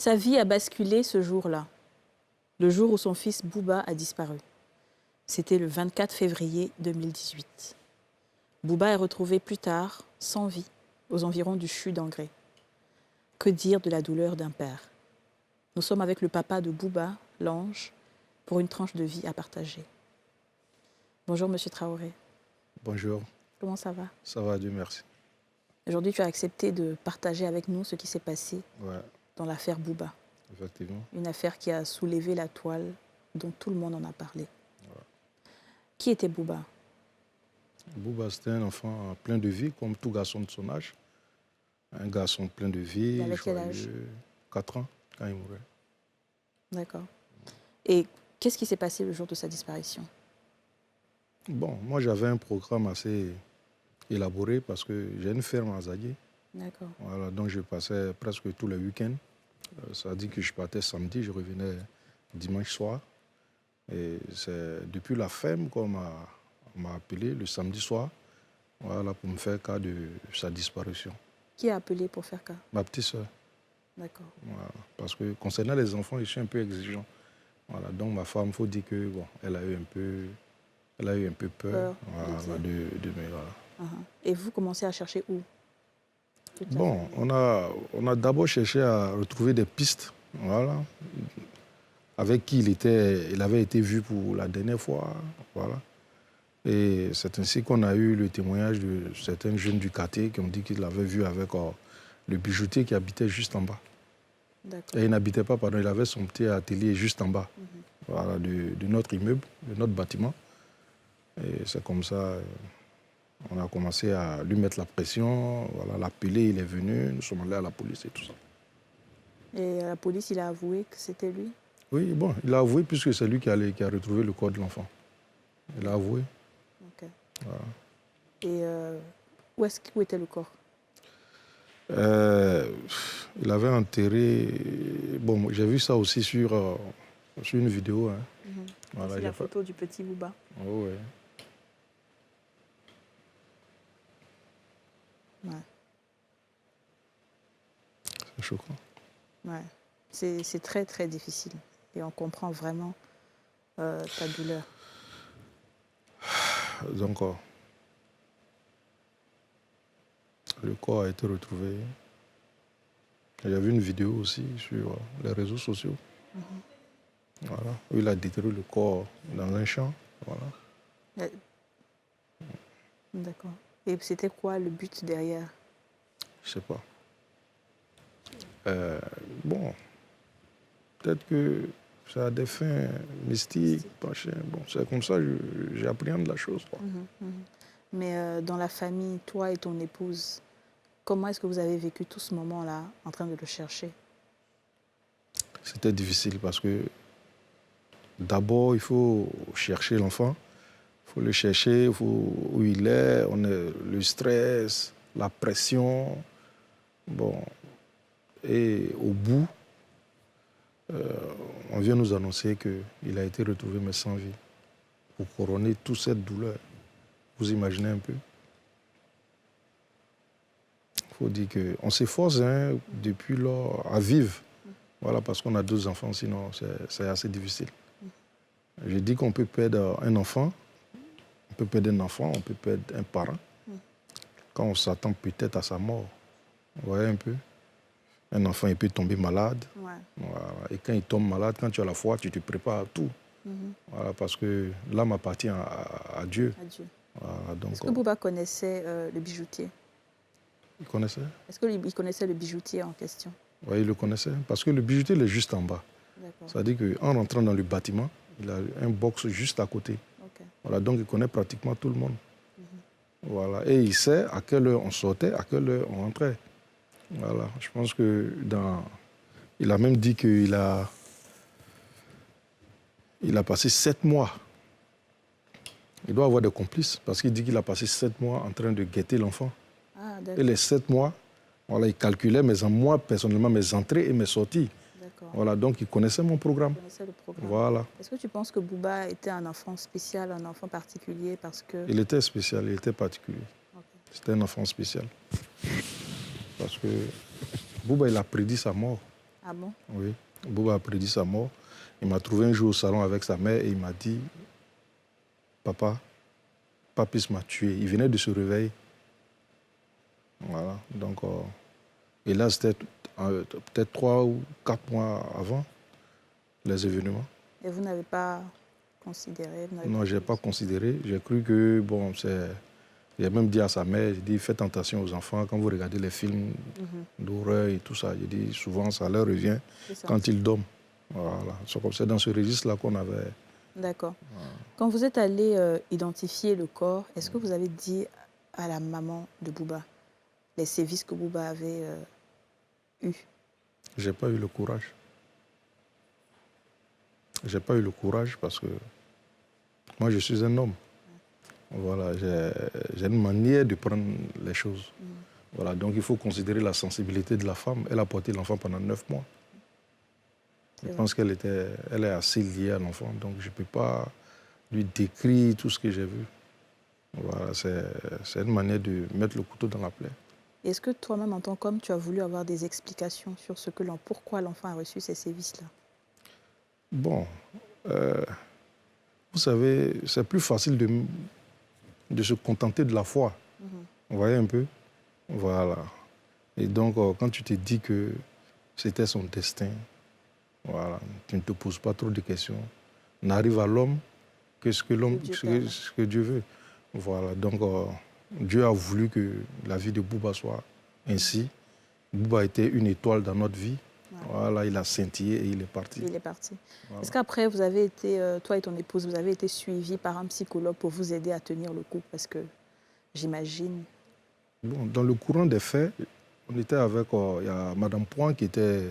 Sa vie a basculé ce jour-là, le jour où son fils Bouba a disparu. C'était le 24 février 2018. Bouba est retrouvé plus tard, sans vie, aux environs du CHU d'Engré. Que dire de la douleur d'un père? Nous sommes avec le papa de Bouba, l'ange, pour une tranche de vie à partager. Bonjour Monsieur Traoré. Bonjour. Comment ça va? Ça va, Dieu merci. Aujourd'hui, tu as accepté de partager avec nous ce qui s'est passé Ouais, dans l'affaire Bouba. effectivement. Une affaire qui a soulevé la toile, dont tout le monde en a parlé. Ouais. Qui était Bouba? Bouba, c'était un enfant plein de vie, comme tout garçon de son âge. Un garçon plein de vie. Il avait quel âge? 4 ans, quand il mourait. D'accord. Et qu'est-ce qui s'est passé le jour de sa disparition? Bon, moi j'avais un programme assez élaboré parce que j'ai une ferme à Zaguié. D'accord. Voilà, donc je passais presque tous les week-ends. Ça dit que je partais samedi, je revenais dimanche soir. Et c'est depuis la ferme qu'on m'a appelé le samedi soir, voilà, pour me faire cas de sa disparition. Qui a appelé pour faire cas? Ma petite soeur. D'accord. Voilà, parce que concernant les enfants, je suis un peu exigeant. Voilà, donc ma femme, il faut dire que bon, elle a eu un peu peur, voilà, de me. Voilà. Et vous commencez à chercher où? Bon, on a d'abord cherché à retrouver des pistes, voilà, avec qui il avait été vu pour la dernière fois, voilà. Et c'est ainsi qu'on a eu le témoignage de certains jeunes du quartier qui ont dit qu'ils l'avaient vu avec le bijoutier qui habitait juste en bas. Et il n'habitait pas, pardon, il avait son petit atelier juste en bas, voilà, de notre immeuble, de notre bâtiment. Et c'est comme ça, on a commencé à lui mettre la pression, voilà, l'appeler, il est venu, nous sommes allés à la police et tout ça. Et la police, il a avoué que c'était lui? Oui, bon, il a avoué puisque c'est lui qui a retrouvé le corps de l'enfant. Il a avoué. Ok. Voilà. Et où était le corps? Il avait enterré... Bon, j'ai vu ça aussi sur une vidéo. Hein. Voilà, c'est la photo du petit Bouba. Oh, ouais. Ouais. C'est choquant. Ouais. C'est très, très difficile. Et on comprend vraiment ta douleur. Donc, le corps a été retrouvé. Il y avait une vidéo aussi sur les réseaux sociaux. Voilà, où il a détruit le corps dans un champ. Voilà. D'accord. Et c'était quoi le but derrière? Je sais pas. Bon, peut-être que ça a des fins mystiques, pas cher. Bon, c'est comme ça que j'appréhende la chose. Quoi. Mais dans la famille, toi et ton épouse, comment est-ce que vous avez vécu tout ce moment-là en train de le chercher? C'était difficile parce que d'abord, il faut chercher l'enfant. Il faut le chercher, où il est, le stress, la pression. Bon, et au bout, on vient nous annoncer qu'il a été retrouvé mais sans vie. Pour couronner toute cette douleur. Vous imaginez un peu? Il faut dire qu'on s'efforce hein, depuis lors à vivre. Voilà, parce qu'on a 2 enfants, sinon c'est assez difficile. Je dis qu'on peut perdre un enfant, on peut perdre un enfant, on peut perdre un parent, quand on s'attend peut-être à sa mort. Vous voyez un peu? Un enfant, il peut tomber malade. Ouais. Voilà. Et quand il tombe malade, quand tu as la foi, tu te prépares à tout. Voilà, parce que l'âme appartient à Dieu. À Dieu. Voilà, donc, est-ce que Bouba connaissait le bijoutier? Il connaissait? Est-ce qu'il connaissait le bijoutier en question? Oui, il le connaissait. Parce que le bijoutier, il est juste en bas. C'est-à-dire qu'en rentrant dans le bâtiment, il a un box juste à côté. Okay. Voilà, donc il connaît pratiquement tout le monde. Voilà. Et il sait à quelle heure on sortait, à quelle heure on rentrait. Voilà. Je pense que il a même dit qu'il a passé 7 mois. Il doit avoir des complices parce qu'il dit qu'il a passé 7 mois en train de guetter l'enfant. Ah, et les 7 mois, voilà, il calculait moi, personnellement, mes entrées et mes sorties. Voilà, donc il connaissait mon programme. Voilà. Est-ce que tu penses que Bouba était un enfant spécial, un enfant particulier parce que... Il était spécial, il était particulier. Okay. C'était un enfant spécial. Parce que Bouba, il a prédit sa mort. Ah bon? Oui. Bouba a prédit sa mort. Il m'a trouvé un jour au salon avec sa mère et il m'a dit, papa, Papis m'a tué. Il venait de se réveiller. Voilà. Donc, et là, c'était peut-être 3 ou 4 mois avant les événements. Et vous n'avez pas considéré? Non, je n'ai pas considéré. J'ai cru que, bon, c'est... J'ai même dit à sa mère, j'ai dit, faites attention aux enfants quand vous regardez les films d'horreur et tout ça. J'ai dit, souvent, ça leur revient quand ils dorment. Voilà. C'est dans ce registre-là qu'on avait... D'accord. Quand vous êtes allé identifier le corps, est-ce que vous avez dit à la maman de Bouba les sévices que Bouba avait eus? Je n'ai pas eu le courage. Je n'ai pas eu le courage parce que moi, je suis un homme. Voilà, j'ai une manière de prendre les choses. Voilà, donc il faut considérer la sensibilité de la femme. Elle a porté l'enfant pendant 9 mois. Je pense qu'elle est assez liée à l'enfant, donc je ne peux pas lui décrire tout ce que j'ai vu. Voilà, c'est une manière de mettre le couteau dans la plaie. Est-ce que toi-même, en tant qu'homme, tu as voulu avoir des explications sur pourquoi l'enfant a reçu ces sévices-là? Bon, vous savez, c'est plus facile de se contenter de la foi. Vous voyez un peu? Voilà. Et donc, quand tu te dis que c'était son destin, voilà, tu ne te poses pas trop de questions. N'arrive à l'homme que ce que Dieu veut. Voilà, donc Dieu a voulu que la vie de Bouba soit ainsi. Bouba était une étoile dans notre vie. Ouais. Voilà, il a scintillé et il est parti. Il est parti. Voilà. Est-ce qu'après, vous avez été, toi et ton épouse, vous avez été suivis par un psychologue pour vous aider à tenir le coup? Parce que j'imagine... Bon, dans le courant des faits, on était avec, il y a Madame Point qui était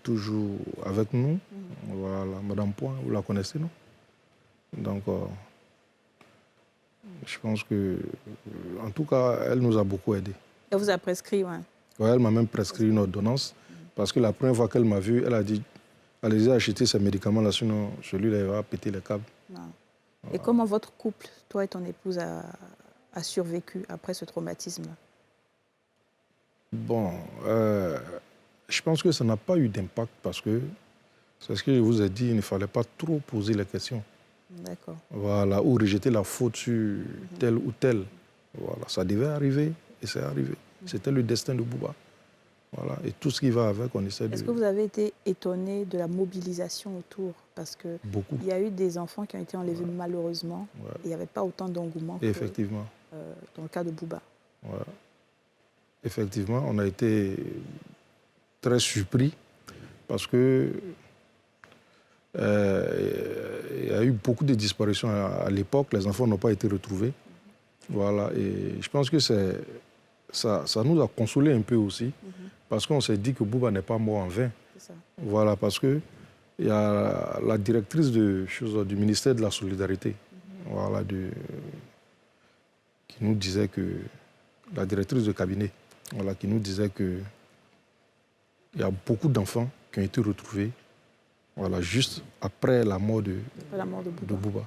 toujours avec nous. Voilà, Madame Point, vous la connaissez, non? Donc, je pense que, en tout cas, elle nous a beaucoup aidés. Elle vous a prescrit, oui? Ouais, elle m'a même prescrit une ordonnance. Parce que la première fois qu'elle m'a vu, elle a dit, allez-y acheter ces médicaments-là, sinon celui-là, il va péter les câbles. Non. Et comment votre couple, toi et ton épouse, a survécu après ce traumatisme-là? Bon, je pense que ça n'a pas eu d'impact parce que, c'est ce que je vous ai dit, il ne fallait pas trop poser les questions. D'accord. Voilà, ou rejeter la faute sur tel ou tel. Voilà, ça devait arriver et c'est arrivé. C'était le destin de Bouba. Voilà, et tout ce qui va avec, on essaie de... Est-ce que vous avez été étonné de la mobilisation autour? Parce qu'il y a eu des enfants qui ont été enlevés malheureusement. Ouais. Et il n'y avait pas autant d'engouement que effectivement. Dans le cas de Bouba. Ouais. Effectivement, on a été très surpris parce que il y a eu beaucoup de disparitions à l'époque. Les enfants n'ont pas été retrouvés. Voilà, et je pense que ça nous a consolés un peu aussi. Parce qu'on s'est dit que Bouba n'est pas mort en vain. Ça. Voilà, parce qu'il y a la directrice du ministère de la Solidarité, voilà, qui nous disait que, la directrice de cabinet, voilà, qui nous disait qu'il y a beaucoup d'enfants qui ont été retrouvés, voilà, juste après la mort de Bouba.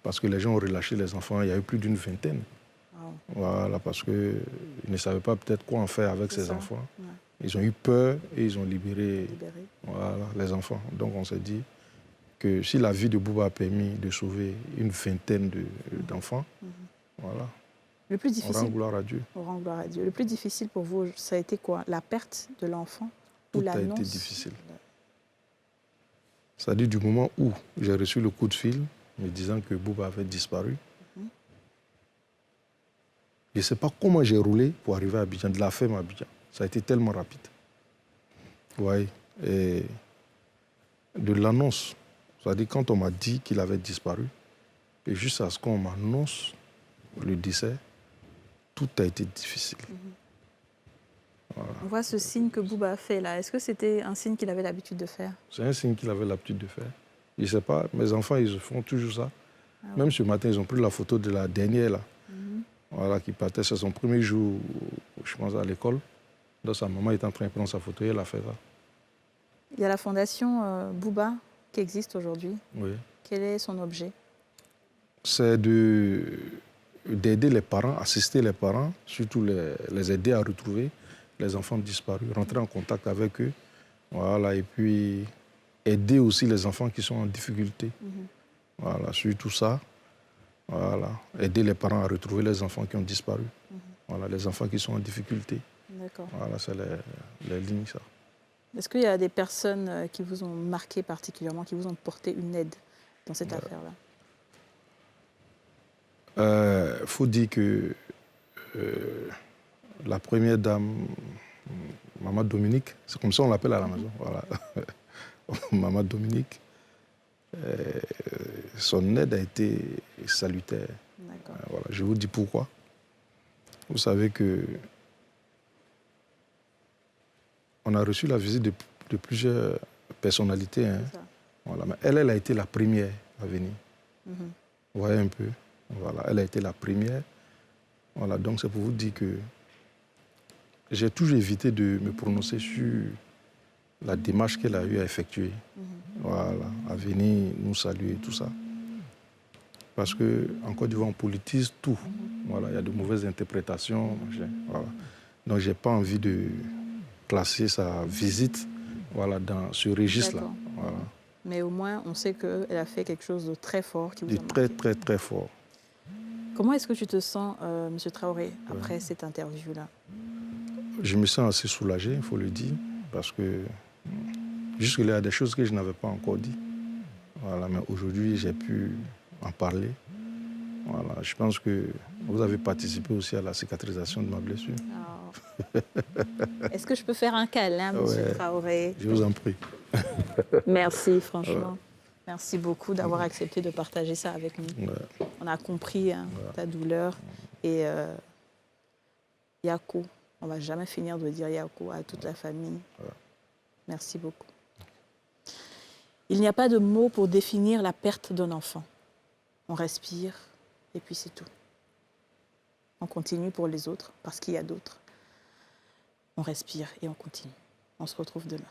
Parce que les gens ont relâché les enfants, il y a eu plus d'une vingtaine. Wow. Voilà, parce qu'ils ne savaient pas peut-être quoi en faire avec ces enfants. Ouais. Ils ont eu peur et ils ont libéré. Voilà, les enfants. Donc on s'est dit que si la vie de Bouba a permis de sauver une vingtaine d'enfants, voilà, le plus difficile, on rend gloire à Dieu. On rend gloire à Dieu. Le plus difficile pour vous, ça a été quoi? La perte de l'enfant? Tout a été difficile. C'est-à-dire du moment où j'ai reçu le coup de fil me disant que Bouba avait disparu, je ne sais pas comment j'ai roulé pour arriver à Abidjan, de la ferme à Abidjan. Ça a été tellement rapide. Vous voyez, et de l'annonce, c'est-à-dire quand on m'a dit qu'il avait disparu, et juste à ce qu'on m'annonce le décès, tout a été difficile. Voilà. On voit ce signe que Bouba a fait là. Est-ce que c'était un signe qu'il avait l'habitude de faire? C'est un signe qu'il avait l'habitude de faire. Je ne sais pas, mes enfants, ils font toujours ça. Ah ouais. Même ce matin, ils ont pris la photo de la dernière là. Voilà, qui partait, c'est son premier jour, je pense, à l'école. Donc sa maman est en train de prendre sa photo et elle a fait ça. Il y a la fondation Bouba qui existe aujourd'hui. Oui. Quel est son objet? C'est d'aider les parents, assister les parents, surtout les aider à retrouver les enfants disparus, rentrer en contact avec eux, voilà, et puis aider aussi les enfants qui sont en difficulté. Voilà, sur tout ça, voilà, aider les parents à retrouver les enfants qui ont disparu, voilà, les enfants qui sont en difficulté. D'accord. Voilà, c'est les lignes, ça. Est-ce qu'il y a des personnes qui vous ont marqué particulièrement, qui vous ont porté une aide dans cette affaire-là? Faut dire que la première dame, Maman Dominique, c'est comme ça on l'appelle à la maison, voilà. Maman Dominique, son aide a été salutaire. Voilà, je vous dis pourquoi. Vous savez que on a reçu la visite de plusieurs personnalités. Hein. Voilà, mais elle a été la première à venir. Vous voyez un peu. Voilà, elle a été la première. Voilà, donc c'est pour vous dire que j'ai toujours évité de me prononcer sur la démarche qu'elle a eu à effectuer. Voilà, à venir nous saluer et tout ça. Parce qu'en Côte d'Ivoire, on politise tout. Voilà, il y a de mauvaises interprétations. Voilà. Donc, je n'ai pas envie de classer sa visite, voilà, dans ce registre-là. Voilà. Mais au moins, on sait qu'elle a fait quelque chose de très fort qui vous a marqué. Très, très, très fort. Comment est-ce que tu te sens, M. Traoré, après cette interview-là? Je me sens assez soulagé, il faut le dire, parce que jusque-là, il y a des choses que je n'avais pas encore dit. Voilà, mais aujourd'hui, j'ai pu en parler. Voilà, je pense que vous avez participé aussi à la cicatrisation de ma blessure. Oh. Est-ce que je peux faire un câlin, M. Traoré? Je vous en prie. Merci, franchement. Merci beaucoup d'avoir accepté de partager ça avec nous. On a compris ta douleur. Et Yako, on ne va jamais finir de dire Yako à toute la famille. Merci beaucoup. Il n'y a pas de mots pour définir la perte d'un enfant. On respire et puis c'est tout. On continue pour les autres parce qu'il y a d'autres. On respire et on continue. On se retrouve demain.